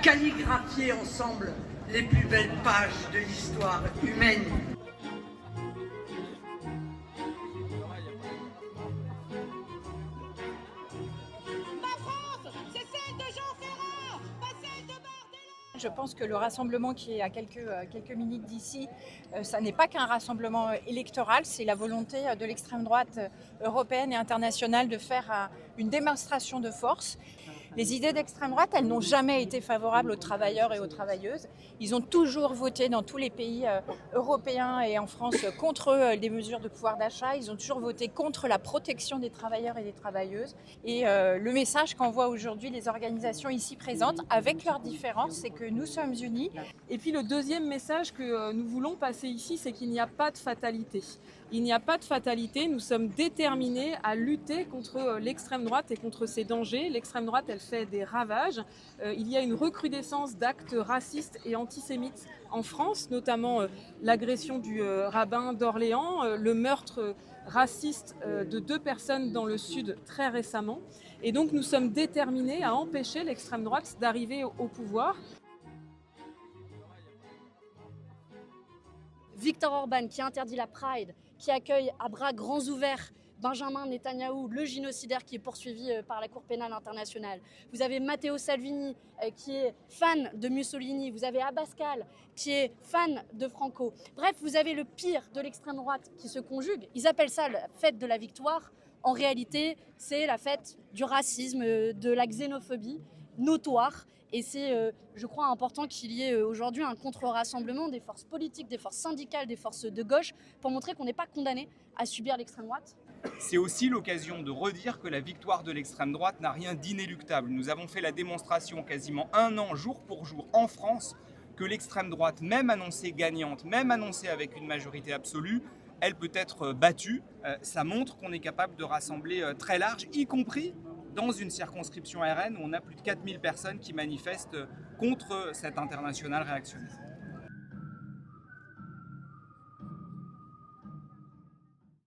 calligraphier ensemble les plus belles pages de l'histoire humaine. Je pense que le rassemblement qui est à quelques minutes d'ici, ça n'est pas qu'un rassemblement électoral, c'est la volonté de l'extrême droite européenne et internationale de faire une démonstration de force. Les idées d'extrême droite, elles n'ont jamais été favorables aux travailleurs et aux travailleuses. Ils ont toujours voté dans tous les pays européens et en France contre des mesures de pouvoir d'achat. Ils ont toujours voté contre la protection des travailleurs et des travailleuses. Et le message qu'envoient aujourd'hui les organisations ici présentes, avec leurs différences, c'est que nous sommes unis. Et puis le deuxième message que nous voulons passer ici, c'est qu'il n'y a pas de fatalité. Il n'y a pas de fatalité, nous sommes déterminés à lutter contre l'extrême droite et contre ses dangers. L'extrême droite, elle fait des ravages. Il y a une recrudescence d'actes racistes et antisémites en France, notamment l'agression du rabbin d'Orléans, le meurtre raciste de 2 personnes dans le sud très récemment. Et donc nous sommes déterminés à empêcher l'extrême droite d'arriver au pouvoir. Viktor Orban qui interdit la Pride, qui accueille à bras grands ouverts Benjamin Netanyahou, le génocidaire qui est poursuivi par la Cour pénale internationale. Vous avez Matteo Salvini qui est fan de Mussolini. Vous avez Abascal qui est fan de Franco. Bref, vous avez le pire de l'extrême droite qui se conjugue. Ils appellent ça la fête de la victoire. En réalité, c'est la fête du racisme, de la xénophobie notoire. Et c'est, je crois, important qu'il y ait aujourd'hui un contre-rassemblement des forces politiques, des forces syndicales, des forces de gauche, pour montrer qu'on n'est pas condamné à subir l'extrême droite. C'est aussi l'occasion de redire que la victoire de l'extrême droite n'a rien d'inéluctable. Nous avons fait la démonstration quasiment 1 an, jour pour jour, en France, que l'extrême droite, même annoncée gagnante, même annoncée avec une majorité absolue, elle peut être battue. Ça montre qu'on est capable de rassembler très large, y compris dans une circonscription RN où on a plus de 4000 personnes qui manifestent contre cette internationale réactionniste.